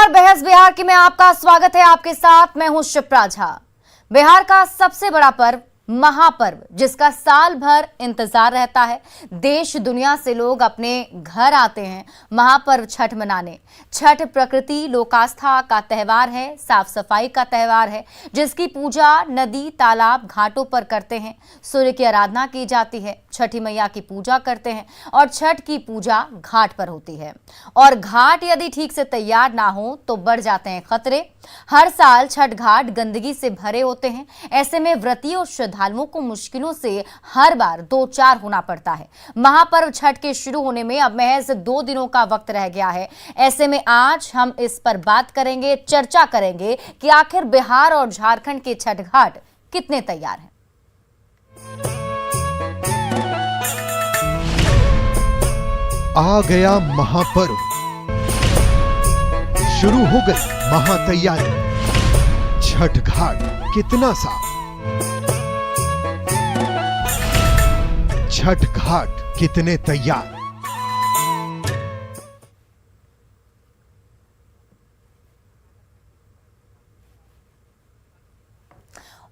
नमस्कार, बहस बिहार की में आपका स्वागत है। आपके साथ मैं हूं शिप्रा झा। बिहार का सबसे बड़ा पर्व महापर्व, जिसका साल भर इंतजार रहता है। देश दुनिया से लोग अपने घर आते हैं महापर्व छठ मनाने। छठ प्रकृति लोकास्था का त्योहार है, साफ सफाई का त्योहार है, जिसकी पूजा नदी तालाब घाटों पर करते हैं। सूर्य की आराधना की जाती है, छठी मैया की पूजा करते हैं और छठ की पूजा घाट पर होती है। और घाट यदि ठीक से तैयार ना हो तो बढ़ जाते हैं खतरे। हर साल छठ घाट गंदगी से भरे होते हैं। ऐसे में व्रतियों और श्रद्धालुओं को मुश्किलों से हर बार 2-4 होना पड़ता है। महापर्व छठ के शुरू होने में अब महज 2 दिनों का वक्त रह गया है। ऐसे में आज हम इस पर बात करेंगे, चर्चा करेंगे कि आखिर बिहार और झारखंड के छठ घाट कितने तैयार हैं। आ गया महापर्व, शुरू हो गई महातैयारी। छठ घाट कितना साफ, छठ घाट कितने तैयार।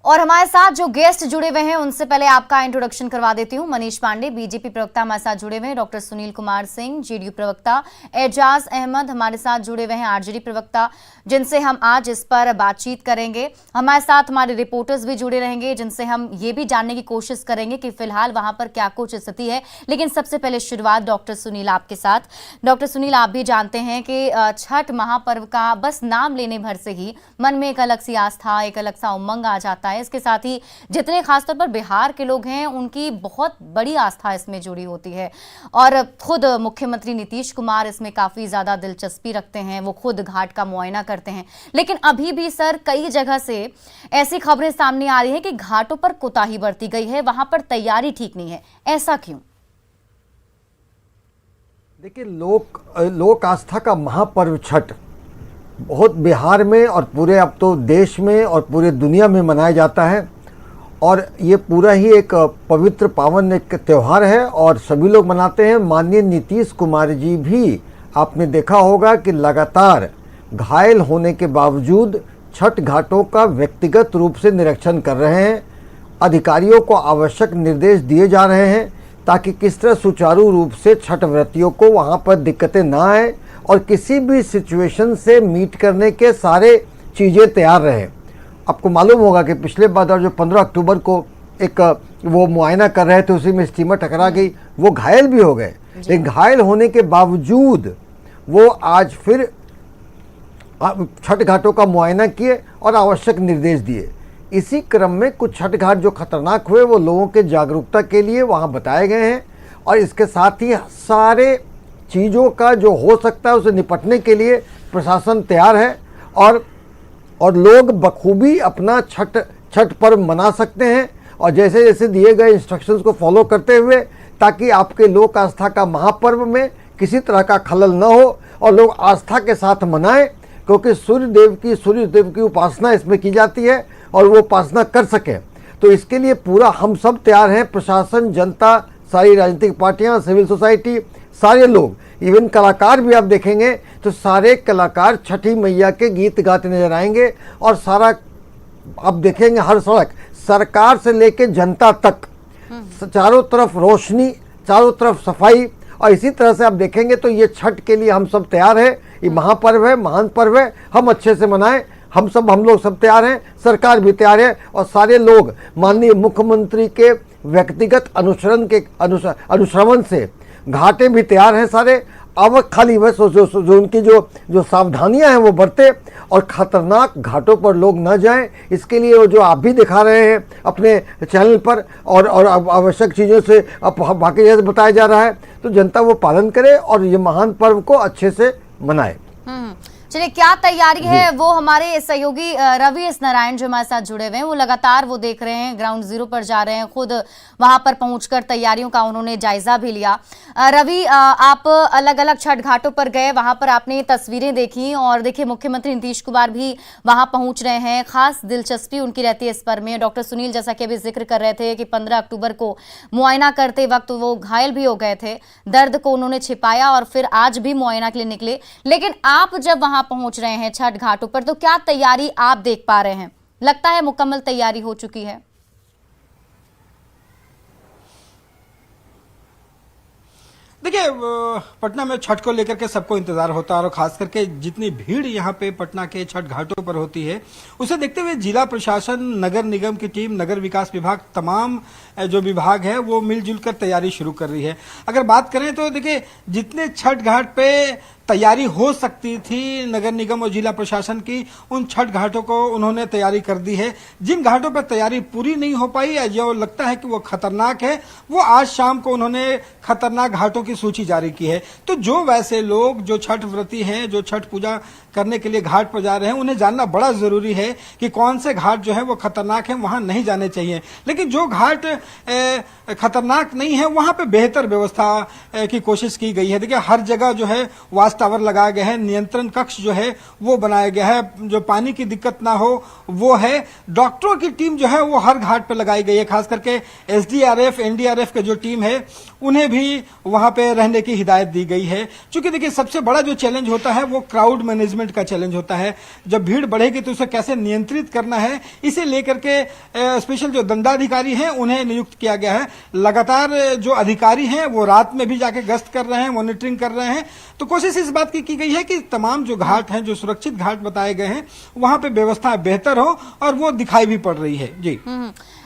और हमारे साथ जो गेस्ट जुड़े हुए हैं उनसे पहले आपका इंट्रोडक्शन करवा देती हूं। मनीष पांडे बीजेपी प्रवक्ता हमारे साथ जुड़े हुए हैं। डॉक्टर सुनील कुमार सिंह जेडीयू प्रवक्ता। एजाज अहमद हमारे साथ जुड़े हुए हैं, आरजेडी प्रवक्ता, जिनसे हम आज इस पर बातचीत करेंगे। हमारे साथ हमारे रिपोर्टर्स भी जुड़े रहेंगे, जिनसे हम ये भी जानने की कोशिश करेंगे कि फिलहाल वहां पर क्या कुछ स्थिति है। लेकिन सबसे पहले शुरुआत डॉक्टर सुनील आपके साथ। डॉक्टर सुनील, आप भी जानते हैं कि छठ महापर्व का बस नाम लेने भर से ही मन में एक अलग सी आस्था, एक अलग सा उमंग आ जाता है। इसके साथ ही जितने खासतौर पर बिहार के लोग हैं उनकी बहुत बड़ी आस्था इसमें जुड़ी होती है और खुद मुख्यमंत्री नीतीश कुमार इसमें काफी ज्यादा दिलचस्पी रखते हैं। वो खुद घाट का मुआयना करते हैं। लेकिन अभी भी सर कई जगह से ऐसी खबरें सामने आ रही है कि घाटों पर कोताही बरती गई है, वहां पर तैयारी ठीक नहीं है। ऐसा क्यों? देखिए, लोक आस्था का महापर्व छठ बहुत बिहार में और पूरे अब तो देश में और पूरे दुनिया में मनाया जाता है। और ये पूरा ही एक पवित्र पावन एक त्यौहार है और सभी लोग मनाते हैं। माननीय नीतीश कुमार जी भी, आपने देखा होगा कि लगातार घायल होने के बावजूद छठ घाटों का व्यक्तिगत रूप से निरीक्षण कर रहे हैं। अधिकारियों को आवश्यक निर्देश दिए जा रहे हैं ताकि किस तरह सुचारू रूप से छठ व्रतियों को वहाँ पर दिक्कतें ना आए और किसी भी सिचुएशन से मीट करने के सारे चीज़ें तैयार रहे। आपको मालूम होगा कि पिछले बार जो 15 अक्टूबर को एक वो मुआयना कर रहे थे, उसी में स्टीमर टकरा गई, वो घायल भी हो गए। लेकिन घायल होने के बावजूद वो आज फिर छठ घाटों का मुआयना किए और आवश्यक निर्देश दिए। इसी क्रम में कुछ छठ घाट जो खतरनाक हुए वो लोगों के जागरूकता के लिए वहाँ बताए गए हैं और इसके साथ ही सारे चीज़ों का जो हो सकता है उसे निपटने के लिए प्रशासन तैयार है और लोग बखूबी अपना छठ पर्व मना सकते हैं और जैसे जैसे दिए गए इंस्ट्रक्शंस को फॉलो करते हुए, ताकि आपके लोक आस्था का महापर्व में किसी तरह का खलल न हो और लोग आस्था के साथ मनाएं, क्योंकि सूर्य देव की उपासना इसमें की जाती है और वो उपासना कर सकें। तो इसके लिए पूरा हम सब तैयार हैं, प्रशासन, जनता, सारी राजनीतिक पार्टियां, सिविल सोसाइटी, सारे लोग, इवन कलाकार भी आप देखेंगे तो सारे कलाकार छठी मैया के गीत गाते नजर आएंगे। और सारा आप देखेंगे हर सड़क, सरकार से लेके जनता तक, चारों तरफ रोशनी, चारों तरफ सफाई। और इसी तरह से आप देखेंगे तो ये छठ के लिए हम सब तैयार है। ये महापर्व है, महान पर्व है, हम अच्छे से मनाएं। हम लोग सब तैयार हैं, सरकार भी तैयार है और सारे लोग माननीय मुख्यमंत्री के व्यक्तिगत अनुश्रवण से घाटे भी तैयार हैं सारे। अब खाली बस जो उनकी जो सावधानियां हैं वो बरते और खतरनाक घाटों पर लोग न जाएं। इसके लिए वो जो आप भी दिखा रहे हैं अपने चैनल पर और आवश्यक चीज़ों से अब बाकी जैसे बताया जा रहा है, तो जनता वो पालन करे और ये महान पर्व को अच्छे से मनाए। चलिए, क्या तैयारी है वो हमारे सहयोगी रवि एस नारायण जो हमारे साथ जुड़े हुए हैं, वो लगातार वो देख रहे हैं, ग्राउंड जीरो पर जा रहे हैं, खुद वहां पर पहुंचकर तैयारियों का उन्होंने जायजा भी लिया। रवि, आप अलग अलग छठ घाटों पर गए, वहां पर आपने तस्वीरें देखी और देखिए मुख्यमंत्री नीतीश कुमार भी वहां पहुंच रहे हैं, खास दिलचस्पी उनकी रहती है इस पर में। डॉक्टर सुनील जैसा कि अभी जिक्र कर रहे थे कि 15 अक्टूबर को मुआयना करते वक्त वो घायल भी हो गए थे, दर्द को उन्होंने छिपाया और फिर आज भी मुआयना के लिए निकले। लेकिन आप जब वहां पहुंच रहे हैं छठ घाटों पर, तो क्या तैयारी आप देख पा रहे हैं? लगता है मुकम्मल तैयारी हो चुकी है? देखिए, पटना में छठ को लेकर के सबको इंतजार होता है और खास करके जितनी भीड़ यहाँ पे पटना के छठ घाटों पर होती है उसे देखते हुए जिला प्रशासन, नगर निगम की टीम, नगर विकास विभाग, तमाम जो विभाग है वो मिलजुल कर तैयारी शुरू कर रही है। अगर बात करें तो देखिए, जितने छठ घाट पे तैयारी हो सकती थी नगर निगम और जिला प्रशासन की, उन छठ घाटों को उन्होंने तैयारी कर दी है। जिन घाटों पर तैयारी पूरी नहीं हो पाई या जो लगता है कि वो खतरनाक है, वो आज शाम को उन्होंने खतरनाक घाटों की सूची जारी की है। तो जो वैसे लोग जो छठ व्रती हैं, जो छठ पूजा करने के लिए घाट पर जा रहे हैं, उन्हें जानना बड़ा जरूरी है कि कौन से घाट जो है वो खतरनाक हैं, वहां नहीं जाने चाहिए। लेकिन जो घाट खतरनाक नहीं है वहां पे बेहतर व्यवस्था की कोशिश की गई है। देखिए, हर जगह जो है वाच टावर लगाए गए हैं, नियंत्रण कक्ष जो है वो बनाया गया है, जो पानी की दिक्कत ना हो वो है। डॉक्टरों की टीम जो है वो हर घाट पर लगाई गई है, खास करके एसडीआरएफ, एनडीआरएफ के जो टीम है उन्हें भी वहां पे रहने की हिदायत दी गई है। क्योंकि देखिए, सबसे बड़ा जो चैलेंज होता है वो क्राउड मैनेजमेंट का चैलेंज होता है। जब भीड़ बढ़ेगी तो उसे कैसे नियंत्रित करना है, इसे लेकर के स्पेशल जो दंडाधिकारी हैं उन्हें नियुक्त किया गया है। लगातार जो अधिकारी हैं वो रात में भी जाके गश्त कर रहे हैं, मॉनिटरिंग कर रहे हैं। तो कोशिश इस बात की गई है कि तमाम जो घाट हैं, जो सुरक्षित घाट बताए गए हैं, वहां पे व्यवस्था बेहतर हो और वो दिखाई भी पड़ रही है। जी,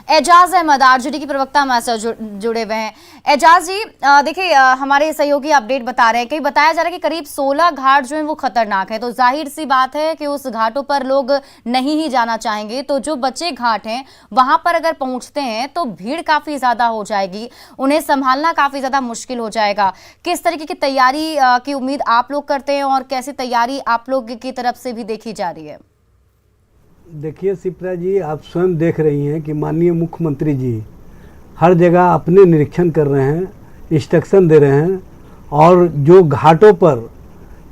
एजाज अहमद आरजेडी की प्रवक्ता हमारे साथ जुड़े हुए हैं। एजाज जी, देखिए, हमारे सहयोगी अपडेट बता रहे हैं, कहीं बताया जा रहा है कि करीब 16 घाट जो हैं वो खतरनाक है, तो जाहिर सी बात है कि उस घाटों पर लोग नहीं ही जाना चाहेंगे। तो जो बचे घाट हैं वहां पर अगर पहुंचते हैं तो भीड़ काफी ज्यादा हो जाएगी, उन्हें संभालना काफी ज्यादा मुश्किल हो जाएगा। किस तरीके की तैयारी की उम्मीद आप लोग करते हैं और कैसी तैयारी आप लोग की तरफ से भी देखी जा रही है? देखिए शिप्रा जी, आप स्वयं देख रही हैं कि माननीय मुख्यमंत्री जी हर जगह अपने निरीक्षण कर रहे हैं, इंस्ट्रक्शन दे रहे हैं, और जो घाटों पर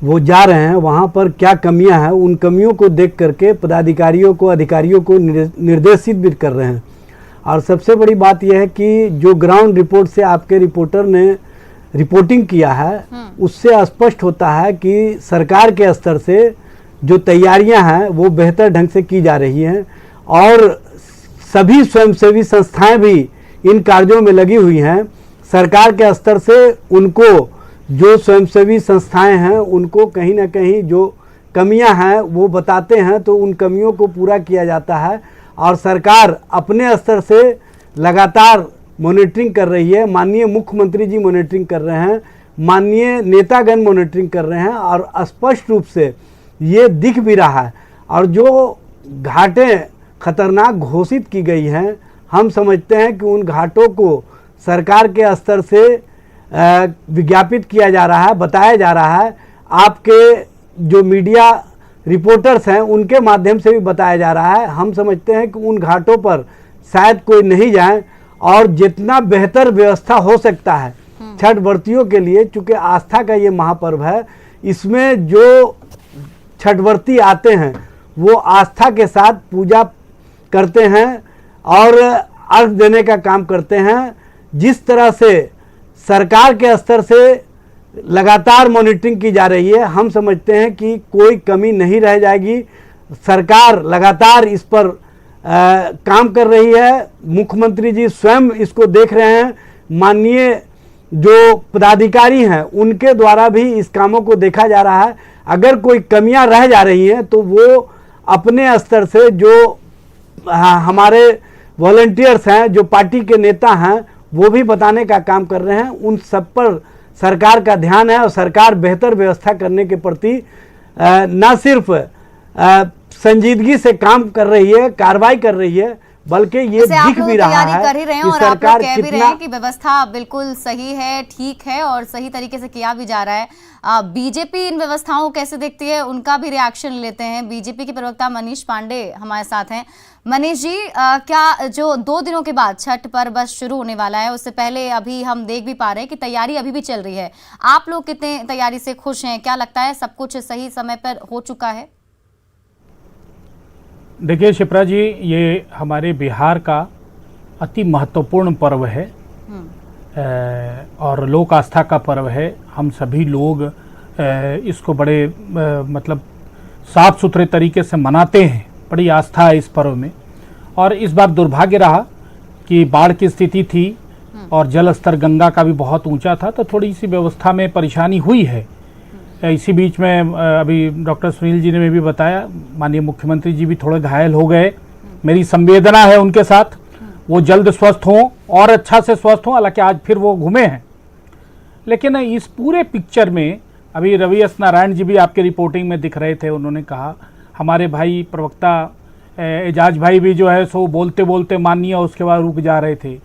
वो जा रहे हैं वहाँ पर क्या कमियां हैं, उन कमियों को देख करके पदाधिकारियों को, अधिकारियों को निर्देशित भी कर रहे हैं। और सबसे बड़ी बात यह है कि जो ग्राउंड रिपोर्ट से आपके रिपोर्टर ने रिपोर्टिंग किया है उससे स्पष्ट होता है कि सरकार के स्तर से जो तैयारियां हैं वो बेहतर ढंग से की जा रही हैं और सभी स्वयंसेवी संस्थाएं भी इन कार्यों में लगी हुई हैं। सरकार के स्तर से उनको, जो स्वयंसेवी संस्थाएं हैं उनको कहीं ना कहीं जो कमियां हैं वो बताते हैं, तो उन कमियों को पूरा किया जाता है और सरकार अपने स्तर से लगातार मॉनिटरिंग कर रही है। माननीय मुख्यमंत्री जी मॉनिटरिंग कर रहे हैं, माननीय नेतागण मॉनिटरिंग कर रहे हैं और स्पष्ट रूप से ये दिख भी रहा है। और जो घाटें खतरनाक घोषित की गई हैं, हम समझते हैं कि उन घाटों को सरकार के स्तर से विज्ञापित किया जा रहा है, बताया जा रहा है। आपके जो मीडिया रिपोर्टर्स हैं उनके माध्यम से भी बताया जा रहा है। हम समझते हैं कि उन घाटों पर शायद कोई नहीं जाए और जितना बेहतर व्यवस्था हो सकता है छठ व्रतियों के लिए, चूँकि आस्था का ये महापर्व है, इसमें जो छठव्रती आते हैं वो आस्था के साथ पूजा करते हैं और अर्घ देने का काम करते हैं। जिस तरह से सरकार के स्तर से लगातार मॉनिटरिंग की जा रही है, हम समझते हैं कि कोई कमी नहीं रह जाएगी। सरकार लगातार इस पर काम कर रही है, मुख्यमंत्री जी स्वयं इसको देख रहे हैं, माननीय जो पदाधिकारी हैं उनके द्वारा भी इस कामों को देखा जा रहा है। अगर कोई कमियां रह जा रही हैं तो वो अपने स्तर से जो हमारे वॉलंटियर्स हैं, जो पार्टी के नेता हैं, वो भी बताने का काम कर रहे हैं। उन सब पर सरकार का ध्यान है और सरकार बेहतर व्यवस्था करने के प्रति न सिर्फ संजीदगी से काम कर रही है, कार्रवाई कर रही है, बल्कि ये दिख भी रहा है कर ही रहे हैं कि और आप लोग सरकार कह भी रहे हैं कि व्यवस्था बिल्कुल सही है, ठीक है और सही तरीके से किया भी जा रहा है। बीजेपी इन व्यवस्थाओं को कैसे देखती है, उनका भी रिएक्शन लेते हैं। बीजेपी के प्रवक्ता मनीष पांडे हमारे साथ हैं। मनीष जी, क्या जो 2 दिनों के बाद छठ पर्व बस शुरू होने वाला है, उससे पहले अभी हम देख भी पा रहे हैं कि तैयारी अभी भी चल रही है, आप लोग कितने तैयारी से खुश हैं? क्या लगता है सब कुछ सही समय पर हो चुका है? देखिए शिप्रा जी, ये हमारे बिहार का अति महत्वपूर्ण पर्व है और लोक आस्था का पर्व है। हम सभी लोग इसको बड़े मतलब साफ सुथरे तरीके से मनाते हैं, बड़ी आस्था है इस पर्व में। और इस बार दुर्भाग्य रहा कि बाढ़ की स्थिति थी और जल स्तर गंगा का भी बहुत ऊंचा था, तो थोड़ी सी व्यवस्था में परेशानी हुई है। इसी बीच में अभी डॉक्टर सुनील जी ने भी बताया, माननीय मुख्यमंत्री जी भी थोड़े घायल हो गए। मेरी संवेदना है उनके साथ, वो जल्द स्वस्थ हों और अच्छा से स्वस्थ हों। हालांकि आज फिर वो घूमे हैं, लेकिन इस पूरे पिक्चर में अभी रवि एस नारायण जी भी आपके रिपोर्टिंग में दिख रहे थे। उन्होंने कहा, हमारे भाई प्रवक्ता एजाज भाई भी जो है सो बोलते बोलते माननीय उसके बाद रुक जा रहे थे।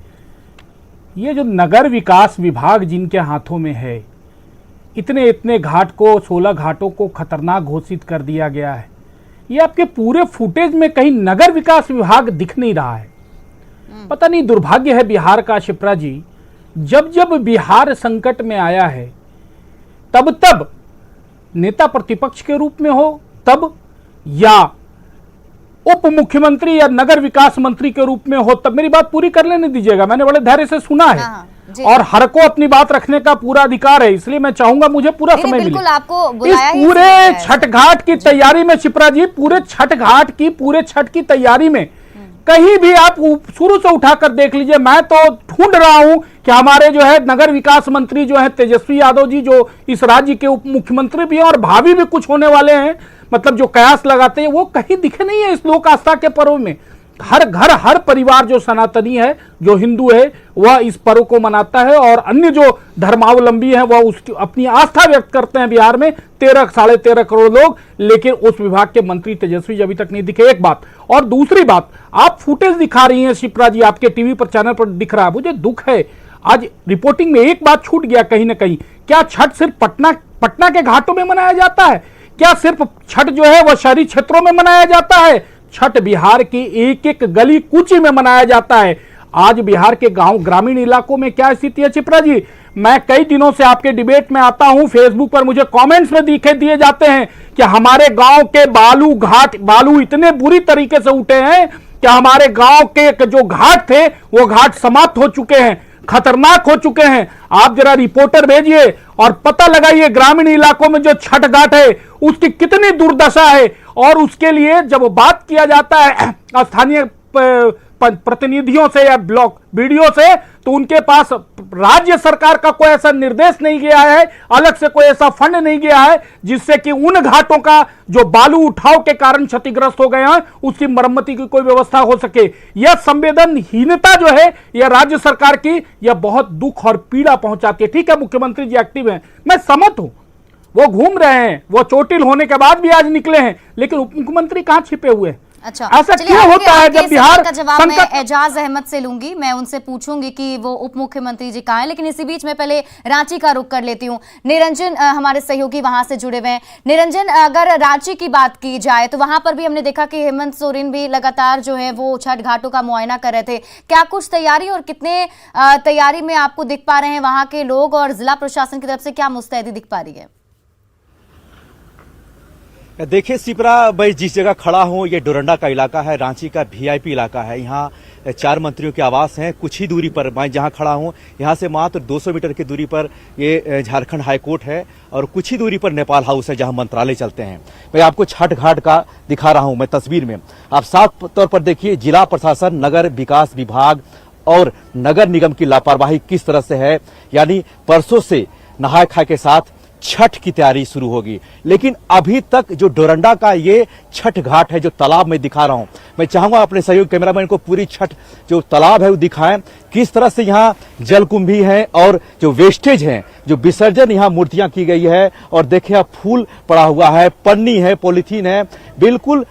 ये जो नगर विकास विभाग जिनके हाथों में है, इतने घाट को, 16 घाटों को खतरनाक घोषित कर दिया गया है। ये आपके पूरे फुटेज में कहीं नगर विकास विभाग दिख नहीं रहा है। पता नहीं, दुर्भाग्य है बिहार का शिप्रा जी। जब जब बिहार संकट में आया है, तब नेता प्रतिपक्ष के रूप में हो तब, या उप मुख्यमंत्री या नगर विकास मंत्री के रूप में हो तब। मेरी बात पूरी कर लेने दीजिएगा, मैंने बड़े धैर्य से सुना है। और हर को अपनी बात रखने का पूरा अधिकार है, इसलिए मैं चाहूंगा मुझे पूरा समय मिले। बिल्कुल, आपको बुलाया इस पूरे छठ घाट की तैयारी में शिप्रा जी, पूरे छठ की तैयारी में कहीं भी आप शुरू से उठाकर देख लीजिए, मैं तो ढूंढ रहा हूं कि हमारे जो है नगर विकास मंत्री जो है तेजस्वी यादव जी, जो इस राज्य के उप मुख्यमंत्री भी हैं और भावी भी कुछ होने वाले हैं, मतलब जो कयास लगाते हैं, वो कहीं दिखे नहीं है इस लोक आस्था के पर्व में। हर घर, हर परिवार जो सनातनी है, जो हिंदू है, वह इस पर्व को मनाता है और अन्य जो धर्मावलंबी हैं वह उसकी अपनी आस्था व्यक्त करते हैं। बिहार में 13 13.5 करोड़ लोग, लेकिन उस विभाग के मंत्री तेजस्वी जी अभी तक नहीं दिखे, एक बात। और दूसरी बात, आप फुटेज दिखा रही हैं शिप्रा जी, आपके टीवी पर चैनल पर दिख रहा है, मुझे दुख है। आज रिपोर्टिंग में एक बात छूट गया कहीं ना कहीं, क्या छठ सिर्फ पटना के घाटों में मनाया जाता है? क्या सिर्फ छठ जो है वह शहरी क्षेत्रों में मनाया जाता है? छठ बिहार की एक एक गली कूची में मनाया जाता है। आज बिहार के गांव, ग्रामीण इलाकों में क्या स्थिति है चिप्रा जी? मैं कई दिनों से आपके डिबेट में आता हूं, फेसबुक पर मुझे कमेंट्स में दिए जाते हैं कि हमारे गांव के बालू इतने बुरी तरीके से उठे हैं कि हमारे गांव के जो घाट थे वो घाट समाप्त हो चुके हैं, खतरनाक हो चुके हैं। आप जरा रिपोर्टर भेजिए और पता लगाइए ग्रामीण इलाकों में जो छठ घाट है उसकी कितनी दुर्दशा है। और उसके लिए जब बात किया जाता है स्थानीय प्रतिनिधियों से या ब्लॉक वीडियो से, तो उनके पास राज्य सरकार का कोई ऐसा निर्देश नहीं गया है, अलग से कोई ऐसा फंड नहीं गया है जिससे कि उन घाटों का जो बालू उठाव के कारण क्षतिग्रस्त हो गए हैं उसकी मरम्मती की कोई व्यवस्था हो सके। यह संवेदनहीनता जो है यह राज्य सरकार की, यह बहुत दुख और पीड़ा पहुंचाती है। ठीक है, मुख्यमंत्री जी एक्टिव हैं, मैं सहमत हूं, वो घूम रहे हैं, वो चोटिल होने के बाद भी आज निकले हैं, लेकिन उप मुख्यमंत्री कहां छिपे हुए हैं? अच्छा, ऐसा क्यों होता है जब बिहार का जवाब मैं एजाज अहमद से लूंगी, मैं उनसे पूछूंगी कि वो उप मुख्यमंत्री जी कहाँ हैं, लेकिन इसी बीच में पहले रांची का रुख कर लेती हूँ। निरंजन हमारे सहयोगी वहां से जुड़े हुए हैं। निरंजन, अगर रांची की बात की जाए तो वहां पर भी हमने देखा कि हेमंत सोरेन भी लगातार जो है वो छठ घाटों का मुआयना कर रहे थे। क्या कुछ तैयारी और कितने तैयारी में आपको दिख पा रहे हैं वहां के लोग, और जिला प्रशासन की तरफ से क्या मुस्तैदी दिख पा रही है? देखिए शिप्रा, मैं जिस जगह खड़ा हूँ ये डोरंडा का इलाका है, रांची का वीआईपी इलाका है। यहाँ 4 मंत्रियों के आवास हैं। कुछ ही दूरी पर मैं जहाँ खड़ा हूँ यहाँ से मात्र 200 मीटर की दूरी पर ये झारखंड हाईकोर्ट है और कुछ ही दूरी पर नेपाल हाउस है जहाँ मंत्रालय चलते हैं। मैं आपको छठ घाट का दिखा रहा हूँ मैं तस्वीर में। आप साफ तौर पर देखिए जिला प्रशासन, नगर विकास विभाग और नगर निगम की लापरवाही किस तरह से है। यानी परसों से नहाय खाए के साथ छठ की तैयारी शुरू होगी, लेकिन अभी तक जो डोरंडा का ये छठ घाट है जो तालाब में दिखा रहा हूं, मैं चाहूंगा अपने सहयोगी कैमरामैन को पूरी छठ जो तालाब है वो दिखाएं, किस तरह से यहाँ जलकुंभी है और जो वेस्टेज है, जो विसर्जन यहाँ मूर्तियां की गई है। और देखिए आप फूल पड़ा हुआ है, पन्नी है, पॉलीथीन है, बिल्कुल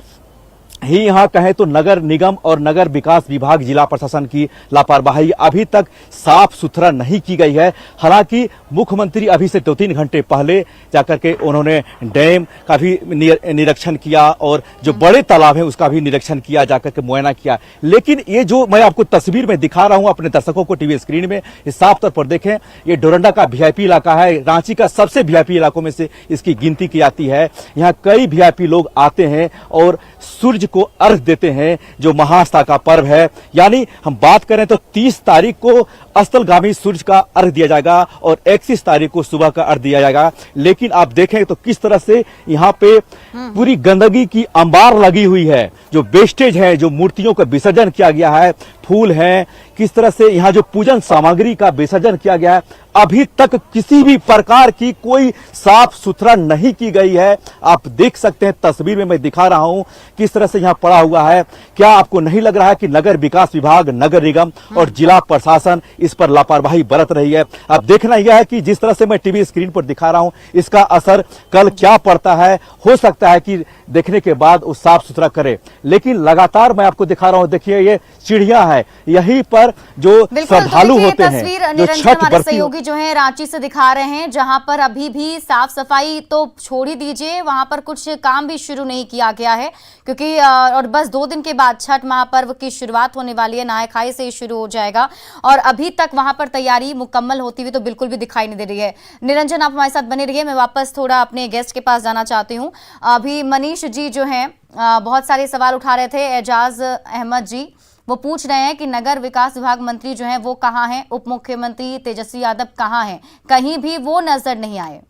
ही यहाँ कहें तो नगर निगम और नगर विकास विभाग, जिला प्रशासन की लापरवाही अभी तक साफ सुथरा नहीं की गई है। हालांकि मुख्यमंत्री अभी से 2-3 घंटे पहले जाकर के उन्होंने डैम का भी निरीक्षण किया और जो बड़े तालाब है उसका भी निरीक्षण किया, जाकर के मुआयना किया। लेकिन ये जो मैं आपको तस्वीर में दिखा रहा हूं अपने दर्शकों को टीवी स्क्रीन में, ये साफ तौर पर देखें, ये डोरंडा का वीआईपी इलाका है, रांची का सबसे वीआईपी इलाकों में से इसकी गिनती की जाती है। यहाँ कई वीआईपी लोग आते हैं और सूर्य को अर्घ देते हैं, जो महाआस्था का पर्व है। यानी हम बात करें तो 30 तारीख को अस्ताचलगामी सूर्य का अर्घ दिया जाएगा और 31 तारीख को सुबह का अर्घ दिया जाएगा। लेकिन आप देखें तो किस तरह से यहाँ पे पूरी गंदगी की अंबार लगी हुई है, जो वेस्टेज है, जो मूर्तियों का विसर्जन किया गया है, फूल हैं, किस तरह से यहाँ जो पूजन सामग्री का विसर्जन किया गया है, अभी तक किसी भी प्रकार की कोई साफ सुथरा नहीं की गई है। आप देख सकते हैं, तस्वीर में मैं दिखा रहा हूं किस तरह से यहाँ पड़ा हुआ है। क्या आपको नहीं लग रहा है कि नगर विकास विभाग, नगर निगम और जिला प्रशासन इस पर लापरवाही बरत रही है? अब देखना यह है कि जिस तरह से मैं टीवी स्क्रीन पर दिखा रहा हूं, इसका असर कल क्या पड़ता है। हो सकता है कि देखने के बाद वो साफ सुथरा करे, लेकिन लगातार मैं आपको दिखा रहा हूं, देखिए ये सीढ़ियां हैं, यहीं पर जो श्रद्धालु होते हैं, जो छठ व्रती जो है रांची से दिखा रहे हैं, जहां पर अभी भी साफ सफाई तो छोड़ ही दीजिए, वहां पर कुछ काम भी शुरू नहीं किया गया है, क्योंकि और बस 2 दिन के बाद छठ महापर्व की शुरुआत होने वाली है, नहाय खाई से ही शुरू हो जाएगा और अभी तक वहां पर तैयारी मुकम्मल होती हुई तो बिल्कुल भी दिखाई नहीं दे रही है। निरंजन, आप हमारे साथ बने रहिए, मैं वापस थोड़ा अपने गेस्ट के पास जाना चाहती हूँ। अभी मनीष जी जो है बहुत सारे सवाल उठा रहे थे, एजाज अहमद जी वो पूछ रहे हैं कि नगर विकास विभाग मंत्री जो हैं वो कहाँ हैं, उप मुख्यमंत्री तेजस्वी यादव कहाँ हैं, कहीं भी वो नजर नहीं आए।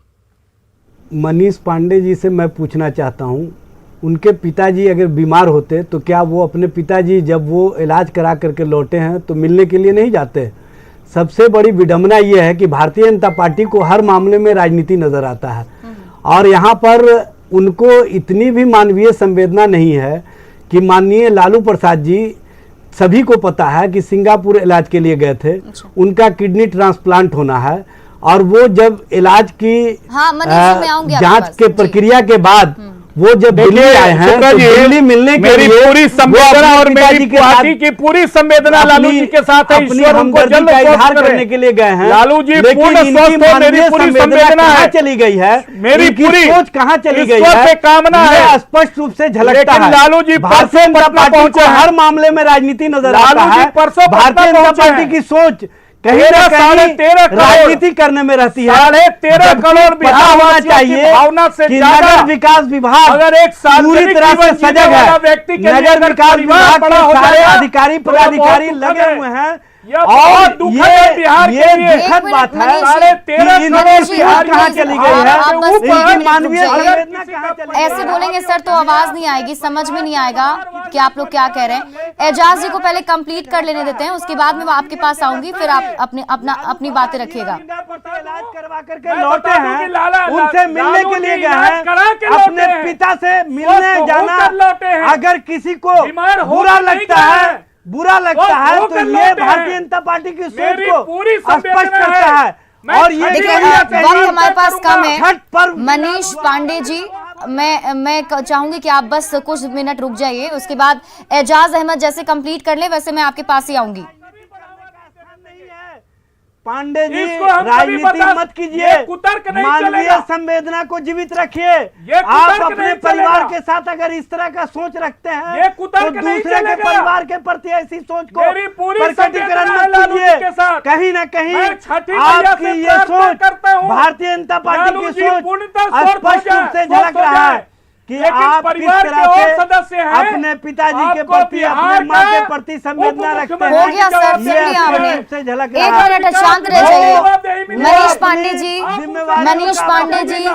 मनीष पांडे जी से मैं पूछना चाहता हूं, उनके पिताजी अगर बीमार होते तो क्या वो अपने पिताजी जब वो इलाज करा करके लौटे हैं तो मिलने के लिए नहीं जाते? सबसे बड़ी विडंबना ये है कि भारतीय जनता पार्टी को हर मामले में राजनीति नजर आता है और यहाँ पर उनको इतनी भी मानवीय संवेदना नहीं है कि माननीय लालू प्रसाद जी, सभी को पता है कि सिंगापुर इलाज के लिए गए थे, उनका किडनी ट्रांसप्लांट होना है और वो जब इलाज की जांच के प्रक्रिया के बाद वो जब दिल्ली आए हैं तो दिल्ली मिलने के लिए पूरी संवेदना और मेरी पार्टी की पूरी संवेदना लालू जी के साथ है। ईश्वर उनको जल्द इजहार करने के लिए गए हैं। लालू जी पूर्ण स्वस्थ हो, मेरी पूरी संवेदना है। चली गई है, मेरी पूरी सोच कहाँ चली गई है, कामना है, स्पष्ट रूप से झलकता है। लालू जी भारतीय जनता पार्टी को हर मामले में राजनीति नजर आता है। भारतीय जनता पार्टी की सोच कहीं ना कहीं राजनीति करने में रहती है। 13.5 करोड़ बिहार होना चाहिए भावना से कि नगर विकास विभाग अगर एक पूरी तरह से सजग है। नगर विकास विभाग के सारे अधिकारी पदाधिकारी लगे हुए हैं और ये दुखद बात है कि इनकी बिहार कहाँ चली गई है, इनकी मानवीय संवेदना कहाँ चली गई है। ऐसे बोलेंगे सर तो आवाज नहीं आएगी, समझ में नहीं आएगा कि आप लोग क्या कह रहे हैं। एजाज जी को पहले कंप्लीट कर लेने देते हैं, उसके बाद मैं आपके पास आऊंगी, फिर आप अपनी बातें रखिएगा। इलाज करवा करके लौटे हैं, उनसे मिलने के लिए गए हैं, अपने पिता से मिलने जाना अगर किसी को बुरा लगता है तो ये भारतीय जनता पार्टी की सोच को स्पष्ट करता है। और ये वक्त हमारे पास कम है। मनीष पांडे जी, मैं चाहूंगी कि आप बस कुछ मिनट रुक जाइए, उसके बाद एजाज अहमद जैसे कंप्लीट कर ले वैसे मैं आपके पास ही आऊंगी। पांडे जी, राजनीति मत कीजिए, मानवीय संवेदना को जीवित रखिए। आप अपने परिवार के साथ अगर इस तरह का सोच रखते हैं तो दूसरे के परिवार के प्रति ऐसी सोच को प्रकटीकरण मत कीजिए। कहीं ना कहीं आपकी ये सोच, भारतीय जनता पार्टी की सोच स्पष्ट रूप से झलक रहा है कि आप किस तरह से सदस्य हैं, अपने पिताजी के प्रति, अपने मां के प्रति संवेदना रखते हैं। हो गया सर, सुन लिया आपने। एक मिनट शांत रह जाइए। मनीष पांडे जी, मनीष पांडे जी,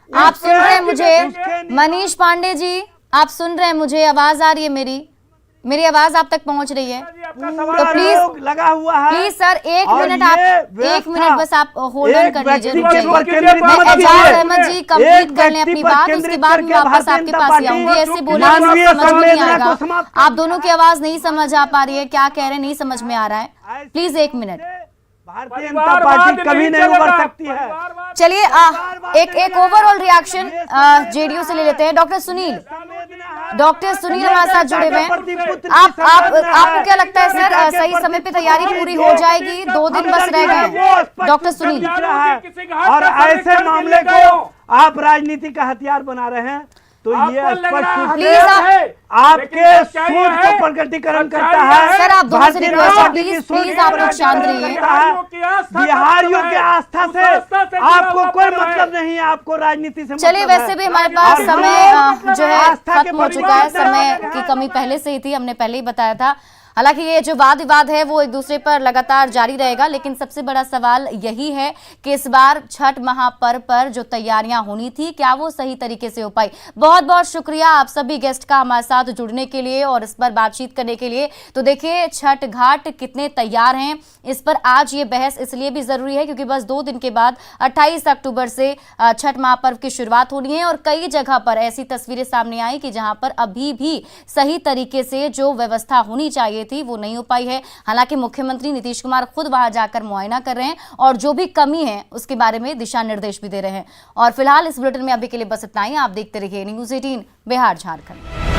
आप सुन रहे हैं मुझे? मनीष पांडे जी, आप सुन रहे हैं मुझे? आवाज आ रही है मेरी आवाज आप तक पहुंच रही है? तो प्लीज लगा हुआ है, प्लीज सर एक मिनट बस आप होल्ड ऑन कर लीजिए। एजाज अहमद जी कंप्लीट कर लें अपनी बात, उसके बाद मैं वापस आपके पास ही आऊंगी। ऐसे बोले समझ में नहीं आएगा, आप दोनों की आवाज नहीं समझ आ पा रही है, क्या कह रहे हैं नहीं समझ में आ रहा है। प्लीज एक मिनट। भारतीय जनता पार्टी कभी नहीं उभर सकती है। चलिए एक ओवरऑल रिएक्शन जेडीयू से ले लेते हैं। डॉक्टर सुनील हमारे साथ जुड़े हुए हैं। आपको क्या लगता है सर, सही समय पे तैयारी पूरी हो जाएगी? 2 दिन बस रह गए हैं। डॉक्टर सुनील, और ऐसे मामले को आप राजनीति का हथियार बना रहे हैं। तो ये आपको लग रहा स्पष्ट रूप प्लीज से आपके सच्चाई सोच है। का प्रकटीकरण करता सच्चाई है। सर, आप दोनों से भारतीय रिक्वेस्ट है, जनता पार्टी की प्लीज, सोच प्लीज का आप लोग प्रकटीकरण शांत रहिए। करता है। बिहारियों की आस्था से आपको कोई मतलब नहीं है, आपको राजनीति से चलिए, मतलब है। वैसे भी हमारे पास और समय हम जो है आस्था के खत्म हो चुका है। परिवार समय की कमी पहले से ही थी, हमने पहले ही बताया था। हालांकि ये जो वाद विवाद है वो एक दूसरे पर लगातार जारी रहेगा, लेकिन सबसे बड़ा सवाल यही है कि इस बार छठ महापर्व पर जो तैयारियां होनी थी, क्या वो सही तरीके से हो पाई। बहुत बहुत शुक्रिया आप सभी गेस्ट का हमारे साथ जुड़ने के लिए और इस पर बातचीत करने के लिए। तो देखिए, छठ घाट कितने तैयार हैं, इस पर आज ये बहस इसलिए भी जरूरी है क्योंकि बस 2 दिन के बाद 28 अक्टूबर से छठ महापर्व की शुरुआत होनी है और कई जगह पर ऐसी तस्वीरें सामने आई कि जहां पर अभी भी सही तरीके से जो व्यवस्था होनी चाहिए थी वो नहीं हो पाई है। हालांकि मुख्यमंत्री नीतीश कुमार खुद वहां जाकर मुआयना कर रहे हैं और जो भी कमी है उसके बारे में दिशा निर्देश भी दे रहे हैं। और फिलहाल इस बुलेटिन में अभी के लिए बस इतना ही। आप देखते रहिए न्यूज़ 18 बिहार झारखंड।